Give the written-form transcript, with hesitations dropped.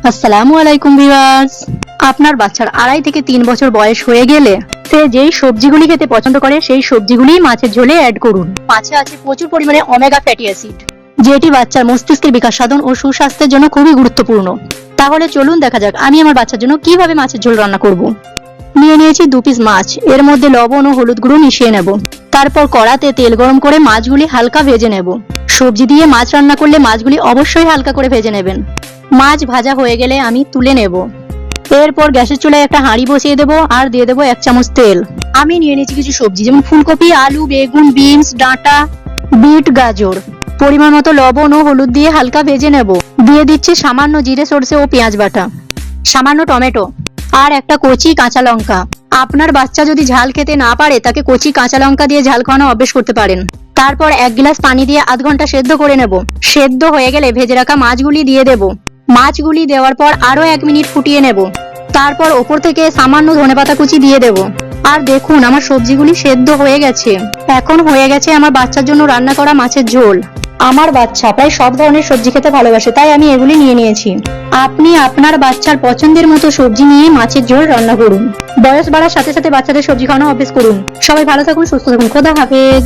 আসসালামু আলাইকুম ভিউয়ার্স। আপনার বাচ্চার 2.5 থেকে 3 বছর বয়স হয়ে গেলে সে যেই সবজিগুলি খেতে পছন্দ করে সেই সবজিগুলি মাছের ঝোলে অ্যাড করুন। মাছে আছে প্রচুর পরিমাণে ওমেগা ফ্যাটি অ্যাসিড, যেটি বাচ্চার মস্তিষ্কের বিকাশ সাধন ও সুস্বাস্থ্যের জন্য খুবই গুরুত্বপূর্ণ। তাহলে চলুন দেখা যাক আমি আমার বাচ্চার জন্য কিভাবে মাছের ঝোল রান্না করব। নিয়ে নিয়েছি 2 পিস মাছ, এর মধ্যে লবণ ও হলুদ গুঁড়ো মিশিয়ে নেব। তারপর কড়াতে তেল গরম করে মাছগুলি হালকা ভেজে নেব। সবজি দিয়ে মাছ রান্না করলে মাছগুলি অবশ্যই হালকা করে ভেজে নেবেন। মাছ ভাজা হয়ে গেলে আমি তুলে নেব। এরপর গ্যাসের চুলায় একটা হাঁড়ি বসিয়ে দেব আর দিয়ে দেব 1 চামচ তেল। আমি নিয়ে নিয়েছি কিছু সবজি, যেমন ফুলকপি, আলু, বেগুন, বিনস, ডাঁটা, বিট, গাজর। পরিমাণ মতো লবণ ও হলুদ দিয়ে হালকা ভেজে নেব। দিয়ে দিচ্ছি সামান্য জিরে, সরষে ও পেঁয়াজ বাটা, সামান্য টমেটো আর একটা কচি কাঁচা লঙ্কা। আপনার বাচ্চা যদি ঝাল খেতে না পারে তাকে কচি কাঁচা লঙ্কা দিয়ে ঝাল খাওয়ানো অভ্যেস করতে পারেন। তারপর 1 গ্লাস পানি দিয়ে আধ ঘন্টা সেদ্ধ করে নেব। সেদ্ধ হয়ে গেলে ভেজে রাখা মাছগুলি দিয়ে দেব। মাছগুলি দেওয়ার পর আরো 1 মিনিট ফুটিয়ে নেব। তারপর ওপর থেকে সামান্য ধনেপাতা কুচি দিয়ে দেব। আর দেখুন আমার সবজিগুলি সেদ্ধ হয়ে গেছে। এখন হয়ে গেছে আমার বাচ্চার জন্য রান্না করা মাছের ঝোল। আমার বাচ্চা প্রায় সব ধরনের সবজি খেতে ভালোবাসে, তাই আমি এগুলি নিয়ে নিয়েছি। আপনি আপনার বাচ্চার পছন্দের মতো সবজি নিয়ে মাছের ঝোল রান্না করুন। বয়স বাড়ার সাথে সাথে বাচ্চাদের সবজি খাওয়ানো অভ্যেস করুন। সবাই ভালো থাকুন, সুস্থ থাকুন। খোদা হাফেজ।